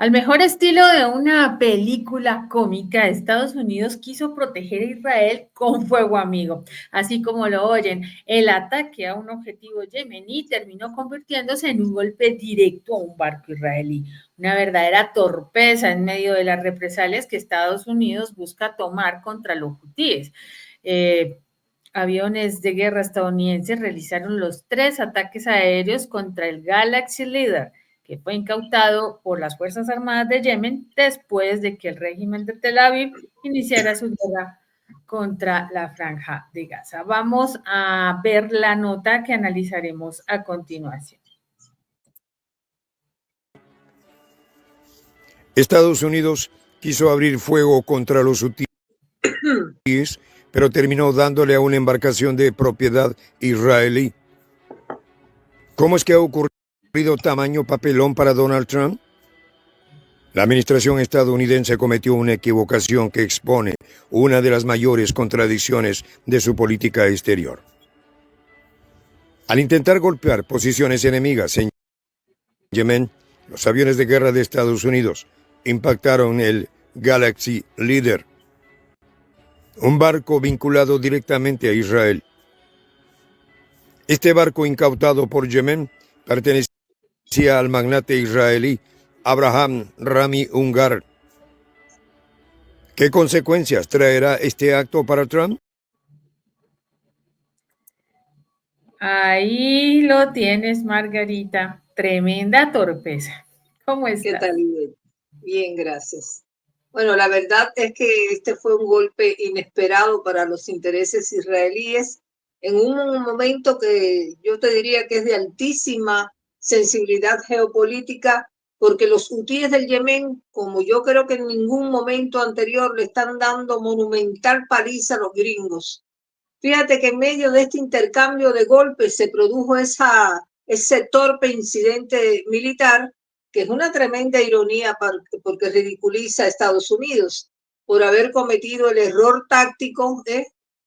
Al mejor estilo de una película cómica, Estados Unidos quiso proteger a Israel con fuego amigo. Así como lo oyen, el ataque a un objetivo yemení terminó convirtiéndose en un golpe directo a un barco israelí. Una verdadera torpeza en medio de las represalias que Estados Unidos busca tomar contra los hutíes. Aviones de guerra estadounidenses realizaron los 3 ataques aéreos contra el Galaxy Leader, que fue incautado por las Fuerzas Armadas de Yemen después de que el régimen de Tel Aviv iniciara su guerra contra la Franja de Gaza. Vamos a ver la nota que analizaremos a continuación. Estados Unidos quiso abrir fuego contra los hutíes, pero terminó dándole a una embarcación de propiedad israelí. ¿Cómo es que ha ocurrido tamaño papelón para Donald Trump? La administración estadounidense cometió una equivocación que expone una de las mayores contradicciones de su política exterior. Al intentar golpear posiciones enemigas en Yemen, los aviones de guerra de Estados Unidos impactaron el Galaxy Leader, un barco vinculado directamente a Israel. Este barco incautado por Yemen pertenecía al magnate israelí Abraham Rami Ungar. ¿Qué consecuencias traerá este acto para Trump? Ahí lo tienes, Margarita. Tremenda torpeza. ¿Cómo estás? ¿Qué tal? Bien, gracias. Bueno, la verdad es que este fue un golpe inesperado para los intereses israelíes en un momento que yo te diría que es de altísima sensibilidad geopolítica, porque los hutíes del Yemen, como yo creo que en ningún momento anterior, le están dando monumental paliza a los gringos. Fíjate que en medio de este intercambio de golpes se produjo ese torpe incidente militar, que es una tremenda ironía porque ridiculiza a Estados Unidos por haber cometido el error táctico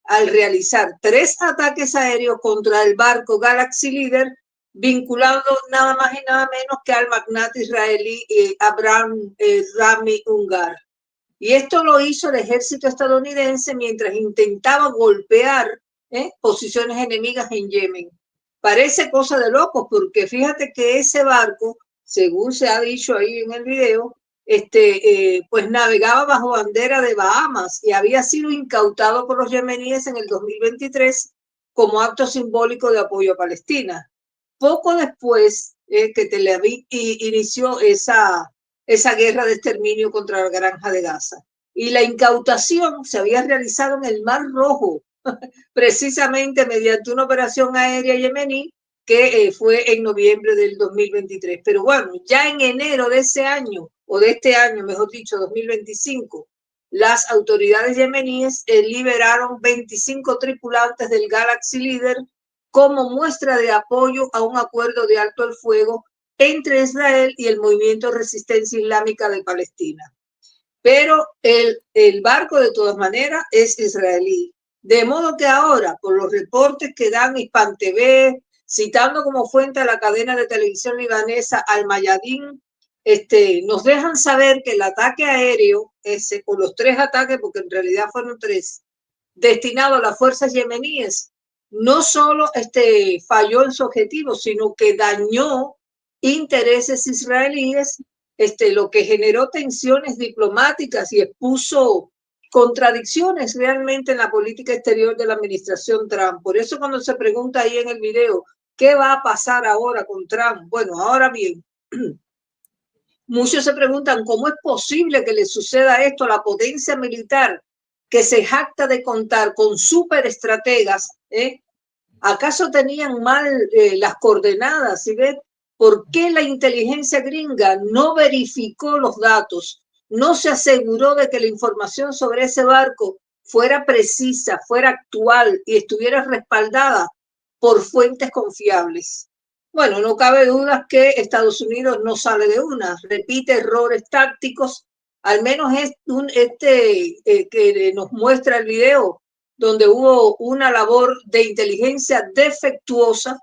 al realizar 3 ataques aéreos contra el barco Galaxy Leader, vinculando nada más y nada menos que al magnate israelí Abraham Rami Ungar. Y esto lo hizo el ejército estadounidense mientras intentaba golpear posiciones enemigas en Yemen. Parece cosa de locos, porque fíjate que ese barco, según se ha dicho ahí en el video, pues navegaba bajo bandera de Bahamas y había sido incautado por los yemeníes en el 2023 como acto simbólico de apoyo a Palestina. Poco después que Tel Aviv inició esa guerra de exterminio contra la Franja de Gaza. Y la incautación se había realizado en el Mar Rojo, precisamente mediante una operación aérea yemení que fue en noviembre del 2023. Pero bueno, ya en enero de ese año, o de este año, mejor dicho, 2025, las autoridades yemeníes liberaron 25 tripulantes del Galaxy Leader como muestra de apoyo a un acuerdo de alto el fuego entre Israel y el Movimiento de Resistencia Islámica de Palestina. Pero el barco, de todas maneras, es israelí. De modo que ahora, por los reportes que dan Hispan TV, citando como fuente a la cadena de televisión libanesa Al Mayadin, nos dejan saber que el ataque aéreo, o los 3 ataques, porque en realidad fueron 3, destinados a las fuerzas yemeníes, no solo falló en su objetivo, sino que dañó intereses israelíes, lo que generó tensiones diplomáticas y expuso contradicciones realmente en la política exterior de la administración Trump. Por eso cuando se pregunta ahí en el video, ¿qué va a pasar ahora con Trump? Bueno, ahora bien, muchos se preguntan cómo es posible que le suceda esto a la potencia militar que se jacta de contar con superestrategas, ¿acaso tenían mal las coordenadas? ¿Sí ves? ¿Por qué la inteligencia gringa no verificó los datos? No se aseguró de que la información sobre ese barco fuera precisa, fuera actual y estuviera respaldada por fuentes confiables. Bueno, no cabe duda que Estados Unidos no sale de una, repite errores tácticos, al menos que nos muestra el video, donde hubo una labor de inteligencia defectuosa,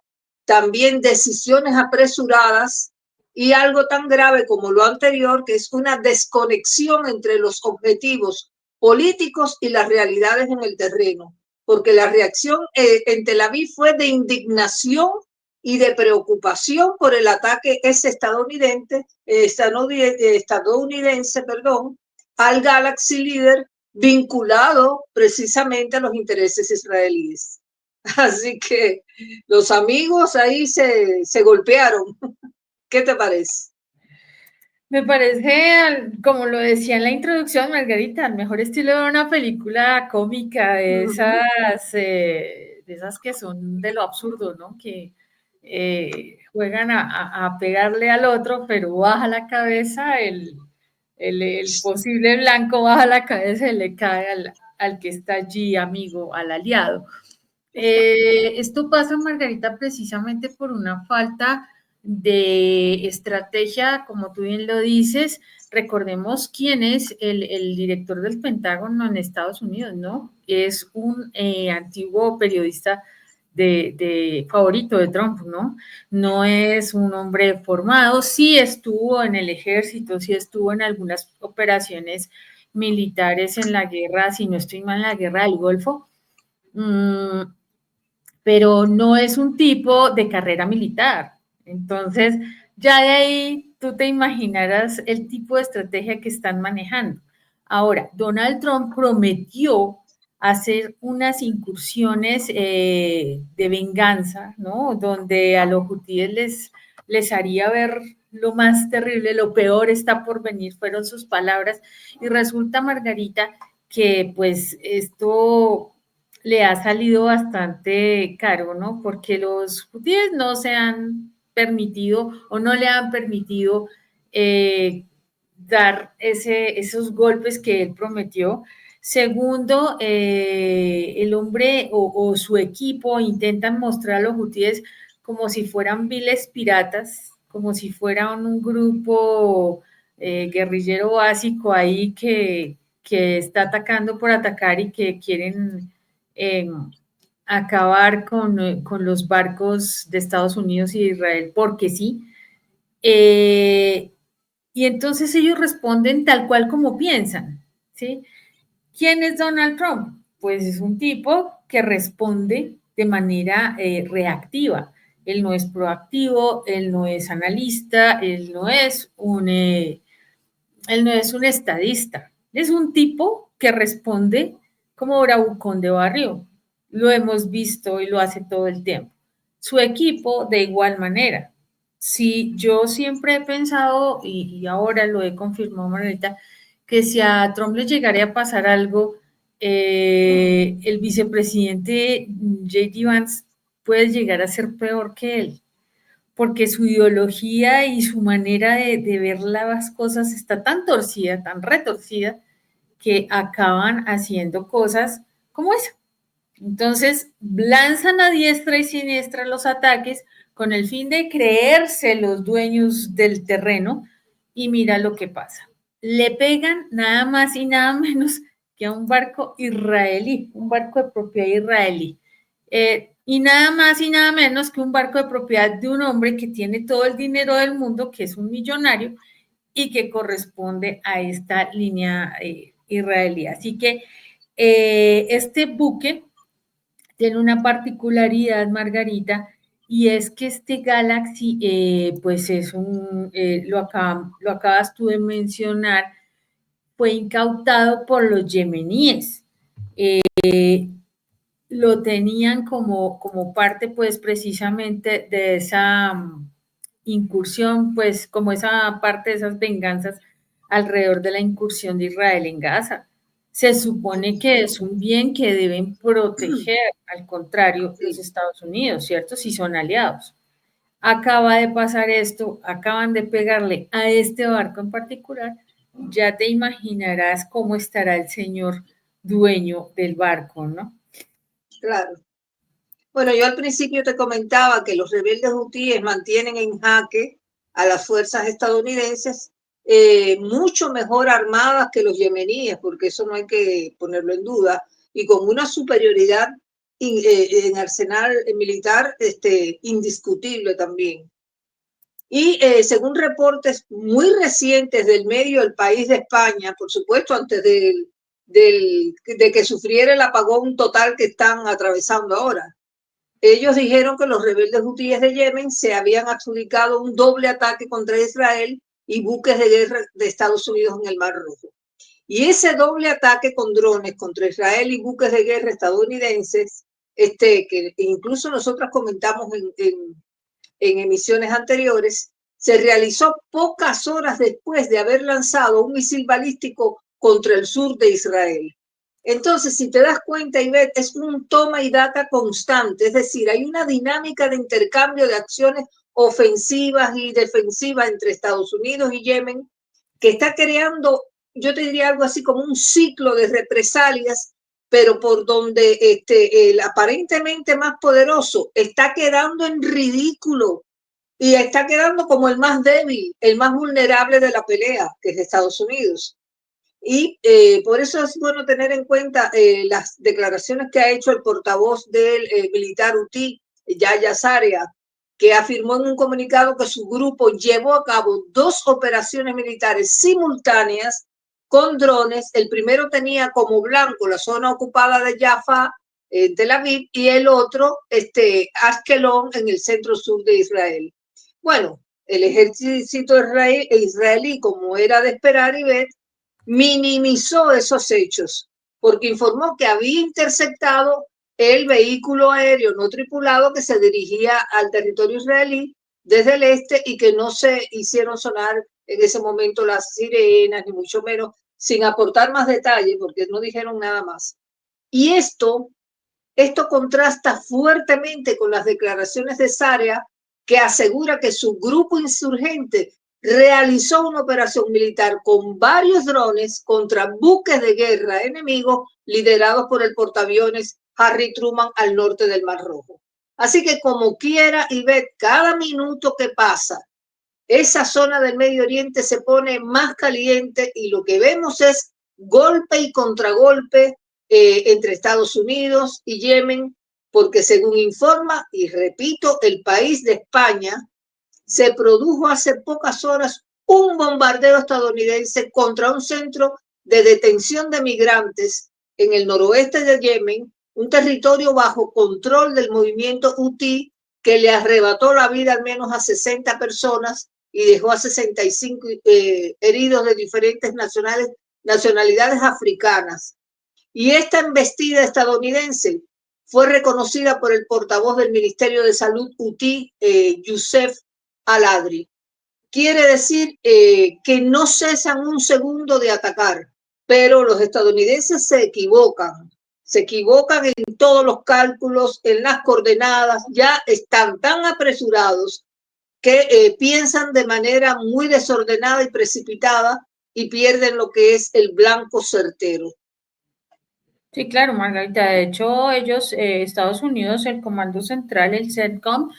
también decisiones apresuradas y algo tan grave como lo anterior, que es una desconexión entre los objetivos políticos y las realidades en el terreno, porque la reacción en Tel Aviv fue de indignación y de preocupación por el ataque estadounidense, al Galaxy Leader vinculado precisamente a los intereses israelíes. Así que los amigos ahí se golpearon. ¿Qué te parece? Me parece, como lo decía en la introducción, Margarita, al mejor estilo de una película cómica, de esas que son de lo absurdo, ¿no? Que juegan a pegarle al otro, pero baja la cabeza, el posible blanco baja la cabeza y le cae al que está allí, amigo, al aliado. Esto pasa, Margarita, precisamente por una falta de estrategia, como tú bien lo dices. Recordemos quién es el director del Pentágono en Estados Unidos, ¿no? Es un antiguo periodista favorito de Trump, ¿no? No es un hombre formado, sí estuvo en el ejército, sí estuvo en algunas operaciones militares en la guerra, si no estoy mal, en la guerra del Golfo. Pero no es un tipo de carrera militar. Entonces, ya de ahí tú te imaginarás el tipo de estrategia que están manejando. Ahora, Donald Trump prometió hacer unas incursiones de venganza, ¿no? Donde a los hutíes les haría ver lo más terrible, lo peor está por venir, fueron sus palabras. Y resulta, Margarita, que pues esto le ha salido bastante caro, ¿no? Porque los judíos no se han permitido o no le han permitido dar esos golpes que él prometió. Segundo, el hombre o su equipo intentan mostrar a los hutíes como si fueran viles piratas, como si fueran un grupo guerrillero básico ahí que está atacando por atacar y que quieren acabar con los barcos de Estados Unidos y de Israel, porque sí. Y entonces ellos responden tal cual como piensan, ¿sí? ¿Quién es Donald Trump? Pues es un tipo que responde de manera reactiva. Él no es proactivo, él no es analista, él no es un estadista, es un tipo que responde como bravucón de barrio. Lo hemos visto y lo hace todo el tiempo. Su equipo de igual manera. Si yo siempre he pensado, y ahora lo he confirmado, Margarita, que si a Trump le llegaría a pasar algo, el vicepresidente J.D. Vance puede llegar a ser peor que él porque su ideología y su manera de ver las cosas está tan torcida, tan retorcida, que acaban haciendo cosas como esa. Entonces, lanzan a diestra y siniestra los ataques con el fin de creerse los dueños del terreno y mira lo que pasa. Le pegan nada más y nada menos que a un barco israelí, un barco de propiedad israelí. Y nada más y nada menos que un barco de propiedad de un hombre que tiene todo el dinero del mundo, que es un millonario y que corresponde a esta línea israelí. Así que este buque tiene una particularidad, Margarita, y es que este Galaxy, pues es lo acabas tú de mencionar, fue incautado por los yemeníes. Lo tenían como parte, pues, precisamente de esa incursión, pues, como esa parte de esas venganzas alrededor de la incursión de Israel en Gaza. Se supone que es un bien que deben proteger, al contrario, los Estados Unidos, ¿cierto? Si son aliados. Acaba de pasar esto, acaban de pegarle a este barco en particular, ya te imaginarás cómo estará el señor dueño del barco, ¿no? Claro. Bueno, yo al principio te comentaba que los rebeldes hutíes mantienen en jaque a las fuerzas estadounidenses mucho mejor armadas que los yemeníes, porque eso no hay que ponerlo en duda, y con una superioridad en arsenal militar indiscutible también. Y según reportes muy recientes del medio El País de España, por supuesto, antes de que sufriera el apagón total que están atravesando ahora, ellos dijeron que los rebeldes hutíes de Yemen se habían adjudicado un doble ataque contra Israel y buques de guerra de Estados Unidos en el Mar Rojo. Y ese doble ataque con drones contra Israel y buques de guerra estadounidenses, que incluso nosotros comentamos en emisiones anteriores, se realizó pocas horas después de haber lanzado un misil balístico contra el sur de Israel. Entonces, si te das cuenta, Ivette, es un toma y daca constante, es decir, hay una dinámica de intercambio de acciones ofensivas y defensivas entre Estados Unidos y Yemen que está creando, yo te diría algo así como un ciclo de represalias, pero por donde el aparentemente más poderoso está quedando en ridículo y está quedando como el más débil, el más vulnerable de la pelea, que es Estados Unidos. Y por eso es bueno tener en cuenta las declaraciones que ha hecho el portavoz del militar UTI, Yahya Zaria, que afirmó en un comunicado que su grupo llevó a cabo 2 operaciones militares simultáneas con drones. El primero tenía como blanco la zona ocupada de Jaffa, en Tel Aviv, y el otro, Ashkelon, en el centro sur de Israel. Bueno, el ejército israelí, como era de esperar y ver, minimizó esos hechos porque informó que había interceptado el vehículo aéreo no tripulado que se dirigía al territorio israelí desde el este y que no se hicieron sonar en ese momento las sirenas, ni mucho menos, sin aportar más detalle, porque no dijeron nada más. Y esto contrasta fuertemente con las declaraciones de Zaria, que asegura que su grupo insurgente realizó una operación militar con varios drones contra buques de guerra enemigos liderados por el portaaviones Harry Truman al norte del Mar Rojo. Así que como quiera, Ivette, cada minuto que pasa, esa zona del Medio Oriente se pone más caliente y lo que vemos es golpe y contragolpe entre Estados Unidos y Yemen, porque según informa, y repito, El País de España, se produjo hace pocas horas un bombardeo estadounidense contra un centro de detención de migrantes en el noroeste de Yemen, un territorio bajo control del movimiento Houthi que le arrebató la vida al menos a 60 personas y dejó a 65 heridos de diferentes nacionalidades africanas. Y esta embestida estadounidense fue reconocida por el portavoz del Ministerio de Salud Houthi, Youssef Al-Adri. Quiere decir que no cesan un segundo de atacar, pero los estadounidenses se equivocan en todos los cálculos, en las coordenadas, ya están tan apresurados que piensan de manera muy desordenada y precipitada y pierden lo que es el blanco certero. Sí, claro, Margarita. De hecho, ellos, Estados Unidos, el Comando Central, el CENTCOM,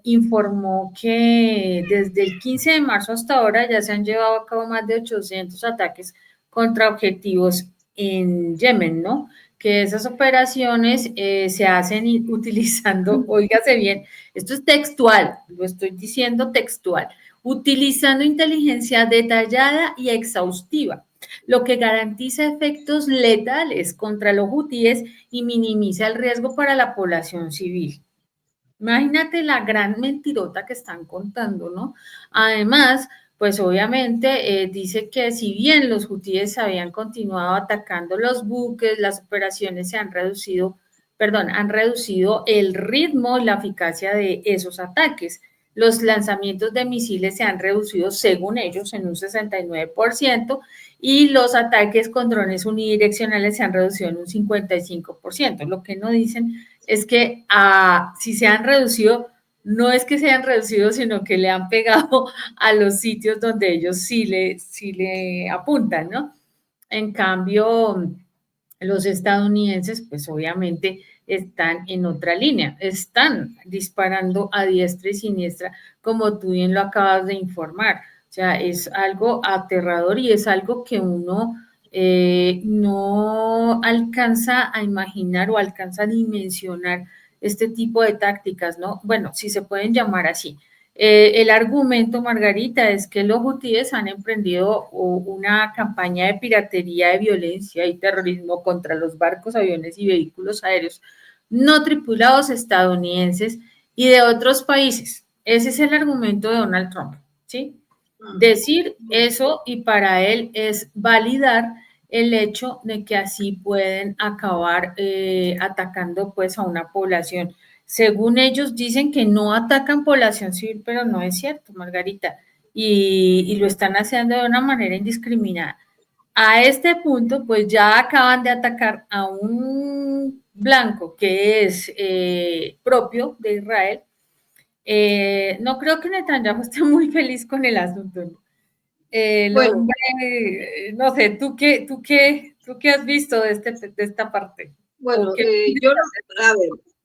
informó que desde el 15 de marzo hasta ahora ya se han llevado a cabo más de 800 ataques contra objetivos en Yemen, ¿no? Que esas operaciones se hacen utilizando, óigase bien, esto es textual, lo estoy diciendo textual, utilizando inteligencia detallada y exhaustiva, lo que garantiza efectos letales contra los hutíes y minimiza el riesgo para la población civil. Imagínate la gran mentirota que están contando, ¿no? Además, pues obviamente dice que si bien los hutíes habían continuado atacando los buques, las operaciones se han reducido, han reducido el ritmo y la eficacia de esos ataques. Los lanzamientos de misiles se han reducido, según ellos, en un 69% y los ataques con drones unidireccionales se han reducido en un 55%. Lo que no dicen es que si se han reducido, no es que se hayan reducido, sino que le han pegado a los sitios donde ellos sí le apuntan, ¿no? En cambio, los estadounidenses, pues obviamente están en otra línea, están disparando a diestra y siniestra, como tú bien lo acabas de informar. O sea, es algo aterrador y es algo que uno no alcanza a imaginar o alcanza a dimensionar este tipo de tácticas, ¿no? Bueno, si se pueden llamar así. El argumento, Margarita, es que los hutíes han emprendido una campaña de piratería, de violencia y terrorismo contra los barcos, aviones y vehículos aéreos no tripulados estadounidenses y de otros países. Ese es el argumento de Donald Trump, ¿sí? Decir eso y para él es validar el hecho de que así pueden acabar atacando pues a una población. Según ellos dicen que no atacan población civil, pero no es cierto, Margarita, y lo están haciendo de una manera indiscriminada. A este punto, pues ya acaban de atacar a un blanco que es propio de Israel. No creo que Netanyahu esté muy feliz con el asunto, ¿no? El Bueno, hombre, no sé, ¿tú qué has visto de esta parte? ¿O bueno, qué? yo no,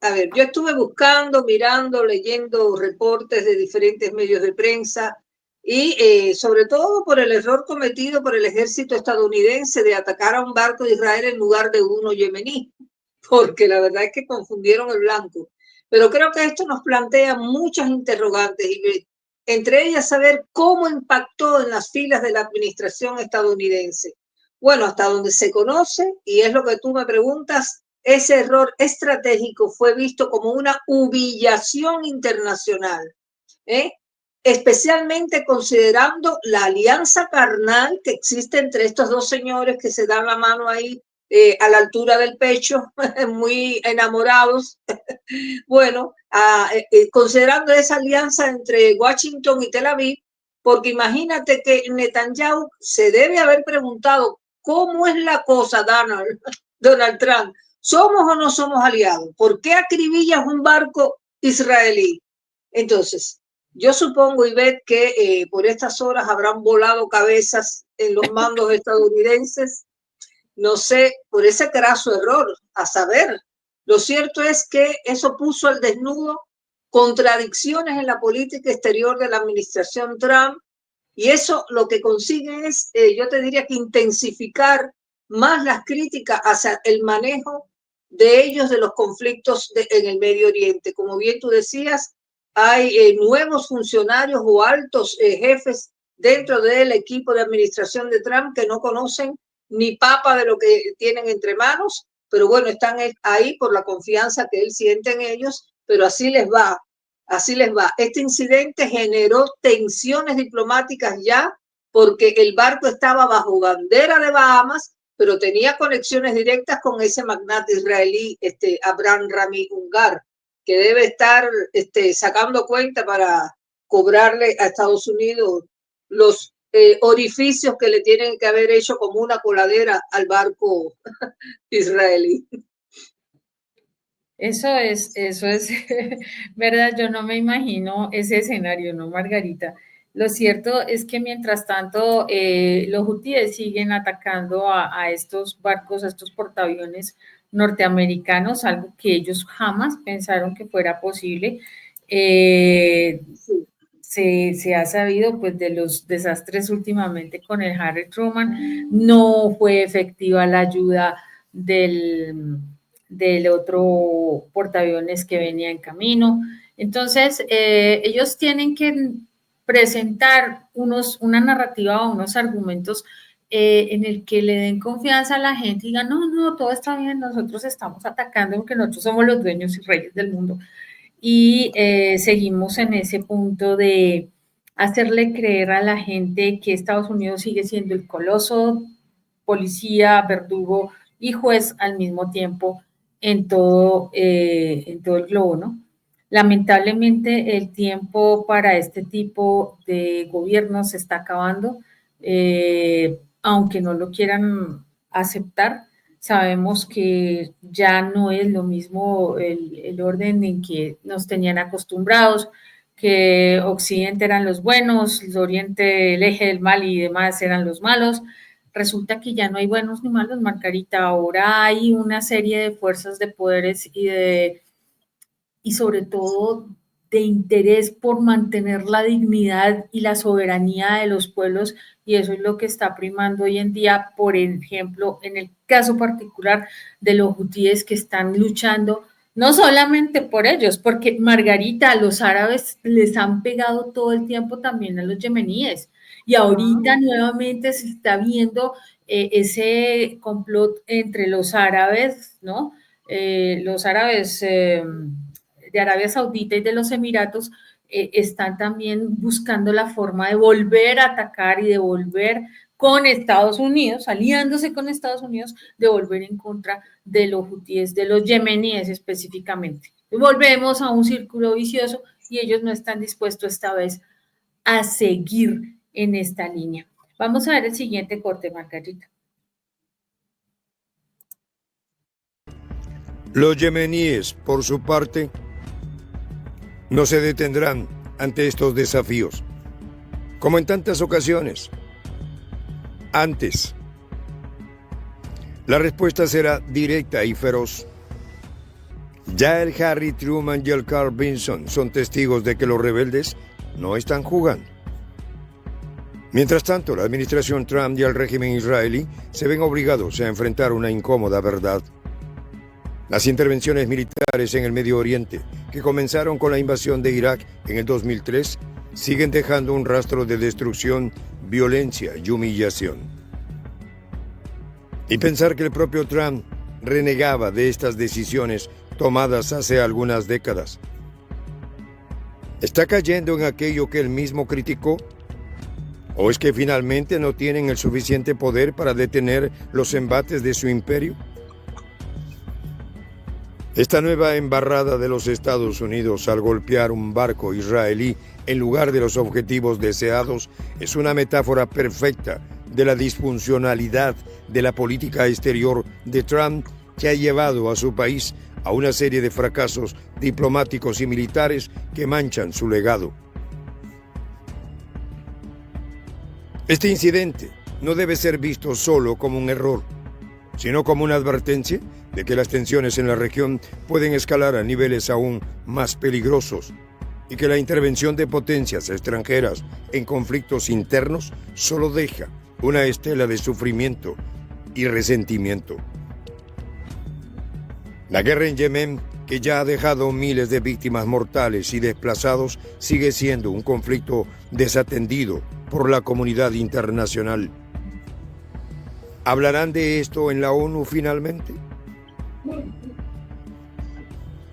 a ver, yo estuve buscando, mirando, leyendo reportes de diferentes medios de prensa y sobre todo por el error cometido por el ejército estadounidense de atacar a un barco de Israel en lugar de uno yemení, porque la verdad es que confundieron el blanco. Pero creo que esto nos plantea muchas interrogantes y entre ellas saber cómo impactó en las filas de la administración estadounidense. Bueno, hasta donde se conoce, y es lo que tú me preguntas, ese error estratégico fue visto como una humillación internacional, ¿eh? Especialmente considerando la alianza carnal que existe entre estos dos señores que se dan la mano ahí a la altura del pecho, muy enamorados. Bueno, considerando esa alianza entre Washington y Tel Aviv, porque imagínate que Netanyahu se debe haber preguntado cómo es la cosa, Donald Trump. ¿Somos o no somos aliados? ¿Por qué acribillas un barco israelí? Entonces, yo supongo, Ivette, que por estas horas habrán volado cabezas en los mandos estadounidenses, no sé, por ese craso error, a saber. Lo cierto es que eso puso al desnudo contradicciones en la política exterior de la administración Trump y eso lo que consigue es, yo te diría que intensificar más las críticas hacia el manejo de ellos de los conflictos en el Medio Oriente. Como bien tú decías, hay nuevos funcionarios o altos jefes dentro del equipo de administración de Trump que no conocen ni papa de lo que tienen entre manos, pero bueno, están ahí por la confianza que él siente en ellos, pero así les va. Así les va. Este incidente generó tensiones diplomáticas ya porque el barco estaba bajo bandera de Bahamas, pero tenía conexiones directas con ese magnate israelí, Abraham Rami Ungar, que debe estar sacando cuenta para cobrarle a Estados Unidos los orificios que le tienen que haber hecho como una coladera al barco israelí. Eso es verdad, yo no me imagino ese escenario, ¿no, Margarita? Lo cierto es que mientras tanto los hutíes siguen atacando a estos barcos, a estos portaaviones norteamericanos, algo que ellos jamás pensaron que fuera posible. Sí. Se ha sabido pues de los desastres últimamente con el Harry Truman, no fue efectiva la ayuda del otro portaaviones que venía en camino. Entonces, ellos tienen que presentar una narrativa o unos argumentos en el que le den confianza a la gente y digan, no, no, todo está bien, nosotros estamos atacando porque nosotros somos los dueños y reyes del mundo y seguimos en ese punto de hacerle creer a la gente que Estados Unidos sigue siendo el coloso, policía, verdugo y juez al mismo tiempo en todo el globo, ¿no? Lamentablemente el tiempo para este tipo de gobiernos se está acabando, aunque no lo quieran aceptar, sabemos que ya no es lo mismo el orden en que nos tenían acostumbrados, que Occidente eran los buenos, el Oriente, el eje del mal y demás eran los malos. Resulta que ya no hay buenos ni malos, Margarita. Ahora hay una serie de fuerzas de poderes y sobre todo de interés por mantener la dignidad y la soberanía de los pueblos, y eso es lo que está primando hoy en día, por ejemplo, en el caso particular de los hutíes que están luchando No solamente por ellos, porque Margarita, los árabes les han pegado todo el tiempo también a los yemeníes y ahorita nuevamente se está viendo ese complot entre los árabes, ¿no? Los árabes de Arabia Saudita y de los Emiratos están también buscando la forma de volver a atacar y de volver con Estados Unidos, aliándose con Estados Unidos, de volver en contra de los hutíes, de los yemeníes específicamente. Volvemos a un círculo vicioso y ellos no están dispuestos esta vez a seguir en esta línea. Vamos a ver el siguiente corte, Margarita. Los yemeníes, por su parte, no se detendrán ante estos desafíos. Como en tantas ocasiones, antes, la respuesta será directa y feroz. Ya el Harry Truman y el Carl Vinson son testigos de que los rebeldes no están jugando. Mientras tanto, la administración Trump y el régimen israelí se ven obligados a enfrentar una incómoda verdad. Las intervenciones militares en el Medio Oriente, que comenzaron con la invasión de Irak en el 2003, siguen dejando un rastro de destrucción, violencia y humillación. Y pensar que el propio Trump renegaba de estas decisiones tomadas hace algunas décadas. ¿Está cayendo en aquello que él mismo criticó? ¿O es que finalmente no tienen el suficiente poder para detener los embates de su imperio? Esta nueva embarrada de los Estados Unidos al golpear un barco israelí en lugar de los objetivos deseados es una metáfora perfecta de la disfuncionalidad de la política exterior de Trump, que ha llevado a su país a una serie de fracasos diplomáticos y militares que manchan su legado. Este incidente no debe ser visto solo como un error, sino como una advertencia de que las tensiones en la región pueden escalar a niveles aún más peligrosos y que la intervención de potencias extranjeras en conflictos internos solo deja una estela de sufrimiento y resentimiento. La guerra en Yemen, que ya ha dejado miles de víctimas mortales y desplazados, sigue siendo un conflicto desatendido por la comunidad internacional. ¿Hablarán de esto en la ONU finalmente?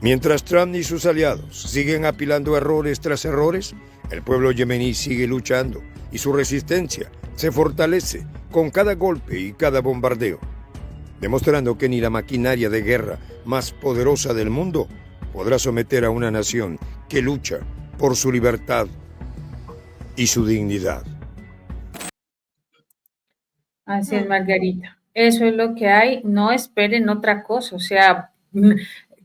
Mientras Trump y sus aliados siguen apilando errores tras errores, el pueblo yemení sigue luchando y su resistencia se fortalece con cada golpe y cada bombardeo, demostrando que ni la maquinaria de guerra más poderosa del mundo podrá someter a una nación que lucha por su libertad y su dignidad. Así es, Margarita. Eso es lo que hay. No esperen otra cosa. O sea,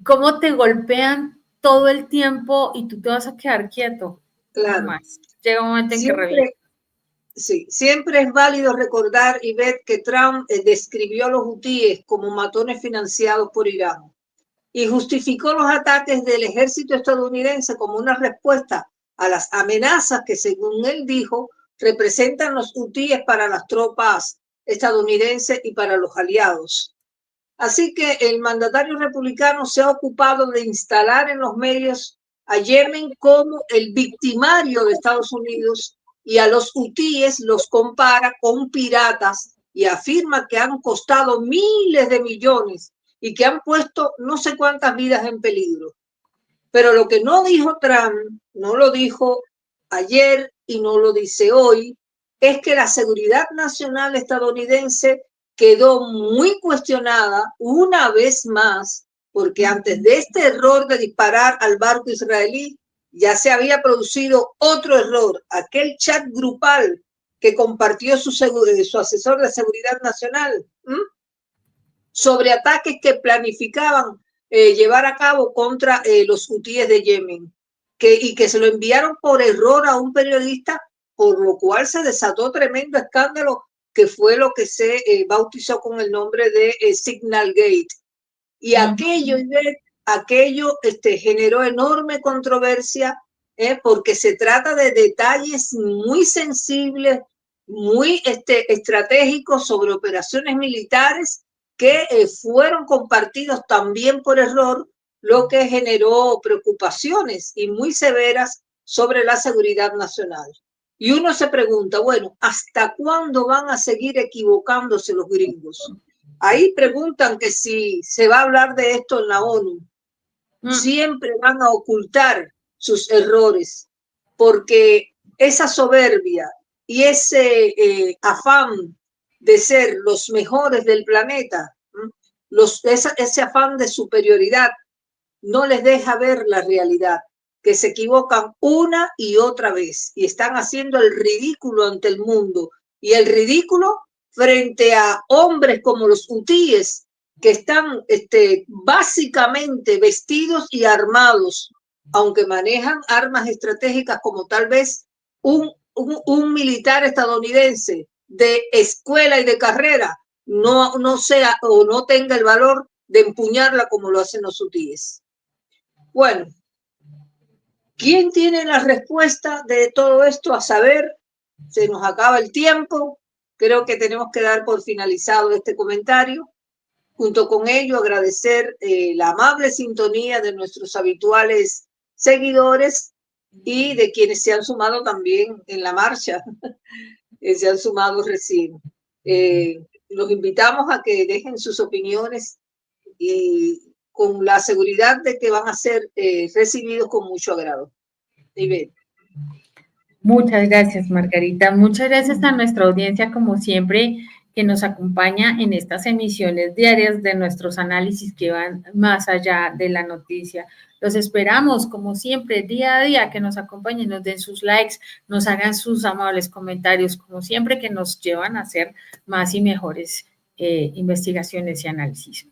¿cómo te golpean todo el tiempo y tú te vas a quedar quieto? Claro. No más. Llega un momento en que revienta. Sí, siempre es válido recordar y ver que Trump describió a los hutíes como matones financiados por Irán y justificó los ataques del ejército estadounidense como una respuesta a las amenazas que, según él dijo, representan los hutíes para las tropas estadounidenses y para los aliados. Así que el mandatario republicano se ha ocupado de instalar en los medios a Yemen como el victimario de Estados Unidos y a los hutíes los compara con piratas y afirma que han costado miles de millones y que han puesto no sé cuántas vidas en peligro. Pero lo que no dijo Trump, no lo dijo ayer y no lo dice hoy, es que la seguridad nacional estadounidense quedó muy cuestionada una vez más, porque antes de este error de disparar al barco israelí, ya se había producido otro error, aquel chat grupal que compartió su asesor de seguridad nacional sobre ataques que planificaban llevar a cabo contra los hutíes de Yemen, y que se lo enviaron por error a un periodista, por lo cual se desató tremendo escándalo, que fue lo que se bautizó con el nombre de Signal Gate. Y aquello generó enorme controversia, porque se trata de detalles muy sensibles, muy estratégicos sobre operaciones militares que fueron compartidos también por error lo que generó preocupaciones y muy severas sobre la seguridad nacional. Y uno se pregunta, bueno, ¿hasta cuándo van a seguir equivocándose los gringos? Ahí preguntan que si se va a hablar de esto en la ONU. Siempre van a ocultar sus errores, porque esa soberbia y ese afán de ser los mejores del planeta, ese afán de superioridad, no les deja ver la realidad, que se equivocan una y otra vez y están haciendo el ridículo ante el mundo y el ridículo frente a hombres como los hutíes que están básicamente vestidos y armados, aunque manejan armas estratégicas como tal vez un militar estadounidense de escuela y de carrera no sea o no tenga el valor de empuñarla como lo hacen los hutíes. Bueno, ¿quién tiene la respuesta de todo esto? A saber, se nos acaba el tiempo. Creo que tenemos que dar por finalizado este comentario. Junto con ello, agradecer la amable sintonía de nuestros habituales seguidores y de quienes se han sumado también en la marcha, se han sumado recién. Los invitamos a que dejen sus opiniones y con la seguridad de que van a ser recibidos con mucho agrado. Ivette. Muchas gracias, Margarita. Muchas gracias a nuestra audiencia, como siempre, que nos acompaña en estas emisiones diarias de nuestros análisis que van más allá de la noticia. Los esperamos, como siempre, día a día, que nos acompañen, nos den sus likes, nos hagan sus amables comentarios, como siempre, que nos llevan a hacer más y mejores investigaciones y análisis.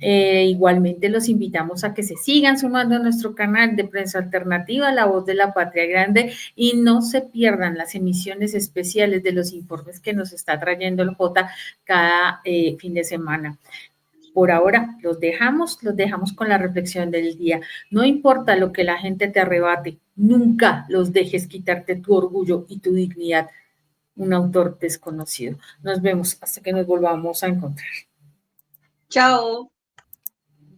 Igualmente los invitamos a que se sigan sumando a nuestro canal de Prensa Alternativa, La Voz de la Patria Grande, y no se pierdan las emisiones especiales de los informes que nos está trayendo el J cada fin de semana. Por ahora los dejamos con la reflexión del día. No importa lo que la gente te arrebate, nunca los dejes quitarte tu orgullo y tu dignidad. Un autor desconocido. Nos vemos hasta que nos volvamos a encontrar. Chao.